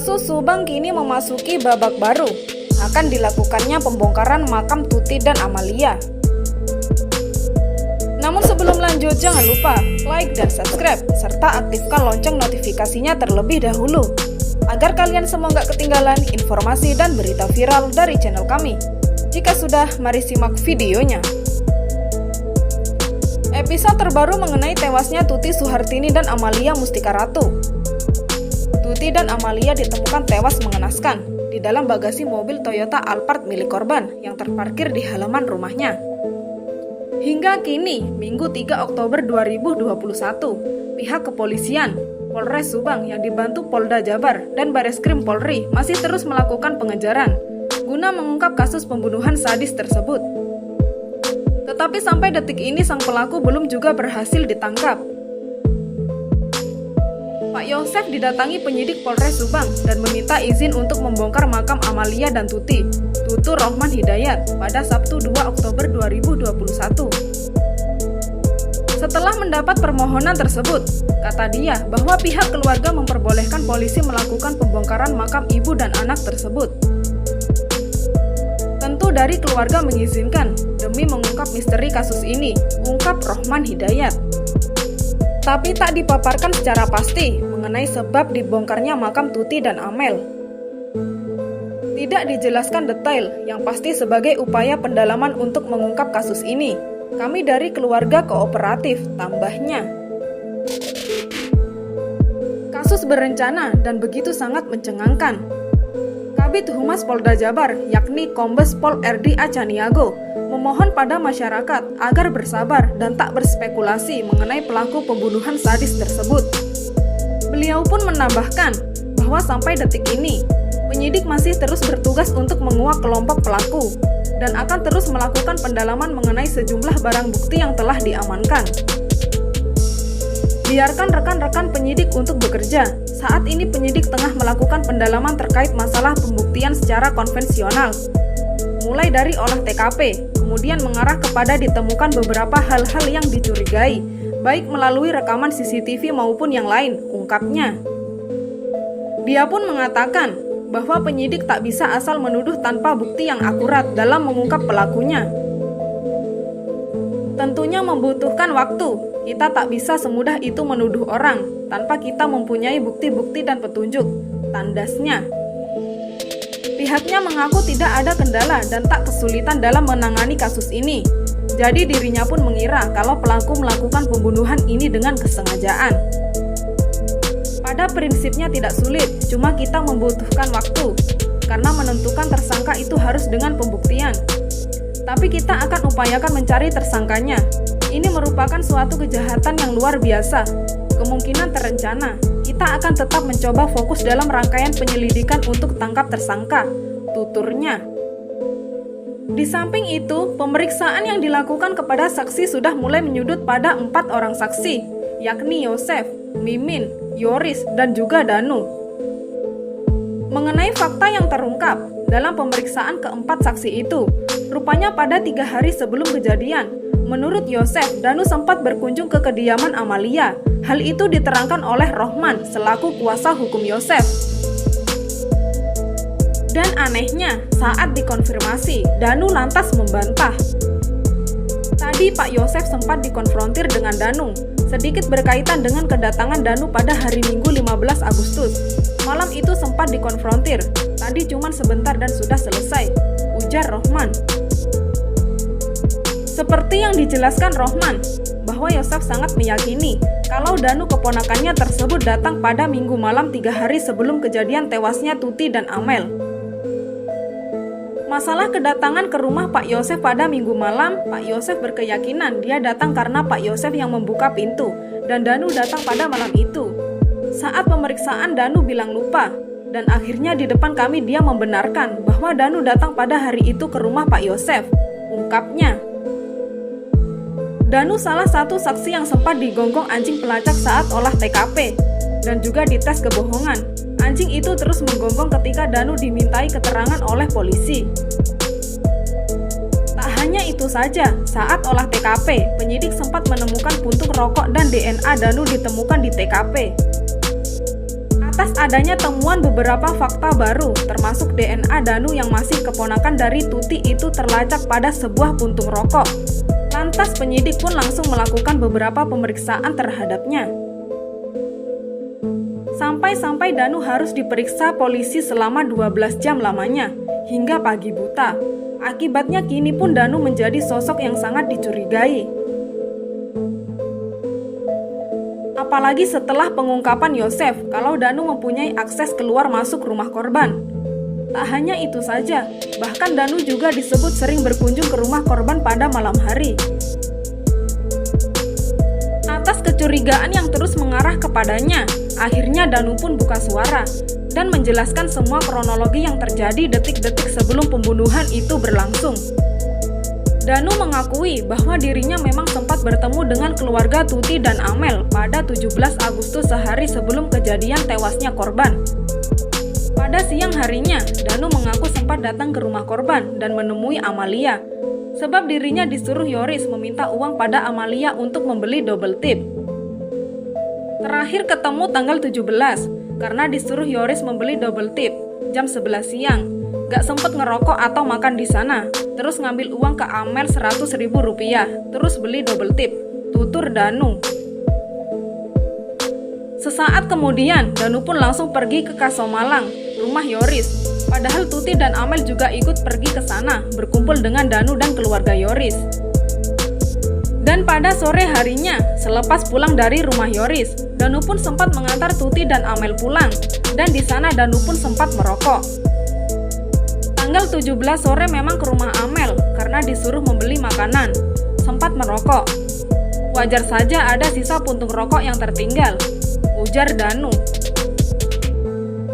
Kasus Subang kini memasuki babak baru. Akan dilakukannya pembongkaran makam Tuti dan Amalia. Namun sebelum lanjut, jangan lupa like dan subscribe, serta aktifkan lonceng notifikasinya terlebih dahulu, agar kalian semua nggak ketinggalan informasi dan berita viral dari channel kami. Jika sudah, mari simak videonya. Episode terbaru mengenai tewasnya Tuti Suhartini dan Amalia Mustika Ratu. Tuti dan Amalia ditemukan tewas mengenaskan di dalam bagasi mobil Toyota Alphard milik korban yang terparkir di halaman rumahnya. Hingga kini, Minggu 3 Oktober 2021, pihak kepolisian, Polres Subang yang dibantu Polda Jabar dan Bareskrim Polri masih terus melakukan pengejaran guna mengungkap kasus pembunuhan sadis tersebut. Tetapi sampai detik ini sang pelaku belum juga berhasil ditangkap. Pak Yosef didatangi penyidik Polres Subang dan meminta izin untuk membongkar makam Amalia dan Tuti, Tutu Rohman Hidayat, pada Sabtu 2 Oktober 2021. Setelah mendapat permohonan tersebut, kata dia bahwa pihak keluarga memperbolehkan polisi melakukan pembongkaran makam ibu dan anak tersebut. Tentu dari keluarga mengizinkan demi mengungkap misteri kasus ini, ungkap Rohman Hidayat. Tapi tak dipaparkan secara pasti mengenai sebab dibongkarnya makam Tuti dan Amel. Tidak dijelaskan detail, yang pasti sebagai upaya pendalaman untuk mengungkap kasus ini. Kami dari keluarga kooperatif, tambahnya. Kasus berencana dan begitu sangat mencengangkan. Kabid Humas Polda Jabar, yakni Kombes Pol RD Acaniago, memohon pada masyarakat agar bersabar dan tak berspekulasi mengenai pelaku pembunuhan sadis tersebut. Beliau pun menambahkan bahwa sampai detik ini, penyidik masih terus bertugas untuk menguak kelompok pelaku dan akan terus melakukan pendalaman mengenai sejumlah barang bukti yang telah diamankan. Biarkan rekan-rekan penyidik untuk bekerja. Saat ini penyidik tengah melakukan pendalaman terkait masalah pembuktian secara konvensional, mulai dari olah TKP, kemudian mengarah kepada ditemukan beberapa hal-hal yang dicurigai, baik melalui rekaman CCTV maupun yang lain, ungkapnya. Dia pun mengatakan bahwa penyidik tak bisa asal menuduh tanpa bukti yang akurat dalam mengungkap pelakunya. Tentunya membutuhkan waktu. Kita tak bisa semudah itu menuduh orang tanpa kita mempunyai bukti-bukti dan petunjuk, tandasnya. Pihaknya mengaku tidak ada kendala dan tak kesulitan dalam menangani kasus ini. Jadi dirinya pun mengira kalau pelaku melakukan pembunuhan ini dengan kesengajaan. Pada prinsipnya tidak sulit, cuma kita membutuhkan waktu, karena menentukan tersangka itu harus dengan pembuktian. Tapi kita akan upayakan mencari tersangkanya. Ini merupakan suatu kejahatan yang luar biasa, kemungkinan terencana. Kita akan tetap mencoba fokus dalam rangkaian penyelidikan untuk tangkap tersangka, tuturnya. Di samping itu, pemeriksaan yang dilakukan kepada saksi sudah mulai menyudut pada 4 orang saksi, yakni Yosef, Mimin, Yoris, dan juga Danu. Mengenai fakta yang terungkap dalam pemeriksaan keempat saksi itu, rupanya pada 3 hari sebelum kejadian, menurut Yosef, Danu sempat berkunjung ke kediaman Amalia. Hal itu diterangkan oleh Rohman selaku kuasa hukum Yosef. Dan anehnya, saat dikonfirmasi, Danu lantas membantah. Tadi Pak Yosef sempat dikonfrontir dengan Danu, sedikit berkaitan dengan kedatangan Danu pada hari Minggu 15 Agustus. Malam itu sempat dikonfrontir, tadi cuman sebentar dan sudah selesai, ujar Rohman. Seperti yang dijelaskan Rohman, bahwa Yosef sangat meyakini kalau Danu keponakannya tersebut datang pada Minggu malam 3 hari sebelum kejadian tewasnya Tuti dan Amel. Masalah kedatangan ke rumah Pak Yosef pada Minggu malam, Pak Yosef berkeyakinan dia datang karena Pak Yosef yang membuka pintu, dan Danu datang pada malam itu. Saat pemeriksaan Danu bilang lupa, dan akhirnya di depan kami dia membenarkan bahwa Danu datang pada hari itu ke rumah Pak Yosef, ungkapnya. Danu salah satu saksi yang sempat digonggong anjing pelacak saat olah TKP dan juga dites kebohongan. Anjing itu terus menggonggong ketika Danu dimintai keterangan oleh polisi. Tak hanya itu saja, saat olah TKP, penyidik sempat menemukan puntung rokok dan DNA Danu ditemukan di TKP. Atas adanya temuan beberapa fakta baru, termasuk DNA Danu yang masih keponakan dari Tuti itu terlacak pada sebuah puntung rokok. Lantas penyidik pun langsung melakukan beberapa pemeriksaan terhadapnya. Sampai-sampai Danu harus diperiksa polisi selama 12 jam lamanya, hingga pagi buta. Akibatnya kini pun Danu menjadi sosok yang sangat dicurigai. Apalagi setelah pengungkapan Yosef kalau Danu mempunyai akses keluar masuk rumah korban. Tak hanya itu saja, bahkan Danu juga disebut sering berkunjung ke rumah korban pada malam hari. Atas kecurigaan yang terus mengarah kepadanya, akhirnya Danu pun buka suara dan menjelaskan semua kronologi yang terjadi detik-detik sebelum pembunuhan itu berlangsung. Danu mengakui bahwa dirinya memang sempat bertemu dengan keluarga Tuti dan Amel pada 17 Agustus sehari sebelum kejadian tewasnya korban. Pada siang harinya, Danu mengaku sempat datang ke rumah korban dan menemui Amalia, sebab dirinya disuruh Yoris meminta uang pada Amalia untuk membeli double tip. Terakhir ketemu tanggal 17, karena disuruh Yoris membeli double tip, jam 11 siang. Gak sempet ngerokok atau makan di sana, terus ngambil uang ke Amel 100.000 rupiah, terus beli double tip, tutur Danu. Sesaat kemudian, Danu pun langsung pergi ke Kasomalang, rumah Yoris. Padahal Tuti dan Amel juga ikut pergi ke sana, berkumpul dengan Danu dan keluarga Yoris. Dan pada sore harinya, selepas pulang dari rumah Yoris, Danu pun sempat mengantar Tuti dan Amel pulang, dan di sana Danu pun sempat merokok. Tanggal 17 sore memang ke rumah Amel karena disuruh membeli makanan, sempat merokok. Wajar saja ada sisa puntung rokok yang tertinggal, ujar Danu.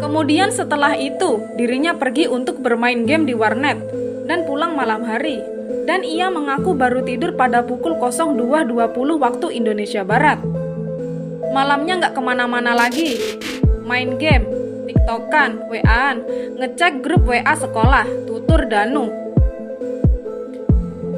Kemudian setelah itu, dirinya pergi untuk bermain game di warnet dan pulang malam hari. Dan ia mengaku baru tidur pada pukul 02.20 waktu Indonesia Barat. Malamnya nggak kemana-mana lagi, main game, tiktokan, WA-an, ngecek grup WA sekolah, tutur Danu.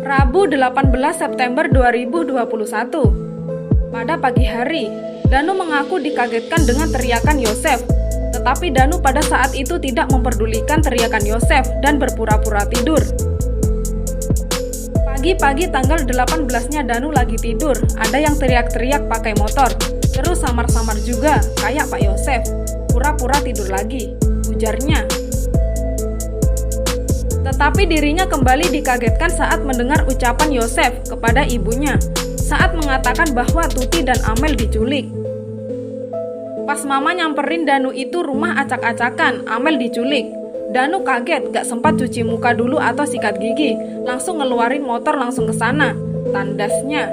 Rabu 18 September 2021. Pada pagi hari, Danu mengaku dikagetkan dengan teriakan Yosef. Tetapi Danu pada saat itu tidak memperdulikan teriakan Yosef dan berpura-pura tidur. Pagi-pagi tanggal 18-nya Danu lagi tidur, ada yang teriak-teriak pakai motor. Terus samar-samar juga, kayak Pak Yosef. Pura-pura tidur lagi, ujarnya. Tetapi dirinya kembali dikagetkan saat mendengar ucapan Yosef kepada ibunya, saat mengatakan bahwa Tuti dan Amel diculik. Pas mama nyamperin Danu itu rumah acak-acakan, Amel diculik. Danu kaget, gak sempat cuci muka dulu atau sikat gigi, langsung ngeluarin motor langsung ke sana, tandasnya.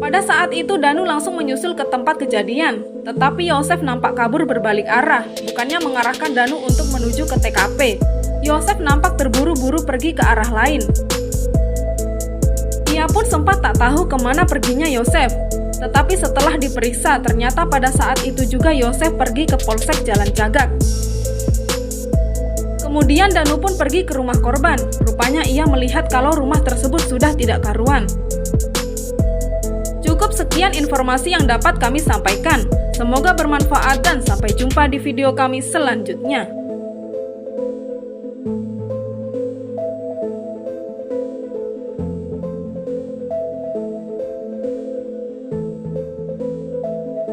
Pada saat itu Danu langsung menyusul ke tempat kejadian, tetapi Yosef nampak kabur berbalik arah, bukannya mengarahkan Danu untuk menuju ke TKP. Yosef nampak terburu-buru pergi ke arah lain. Ia pun sempat tak tahu kemana perginya Yosef, tetapi setelah diperiksa ternyata pada saat itu juga Yosef pergi ke Polsek Jalan Cagak. Kemudian Danu pun pergi ke rumah korban. Rupanya ia melihat kalau rumah tersebut sudah tidak karuan. Cukup sekian informasi yang dapat kami sampaikan. Semoga bermanfaat dan sampai jumpa di video kami selanjutnya.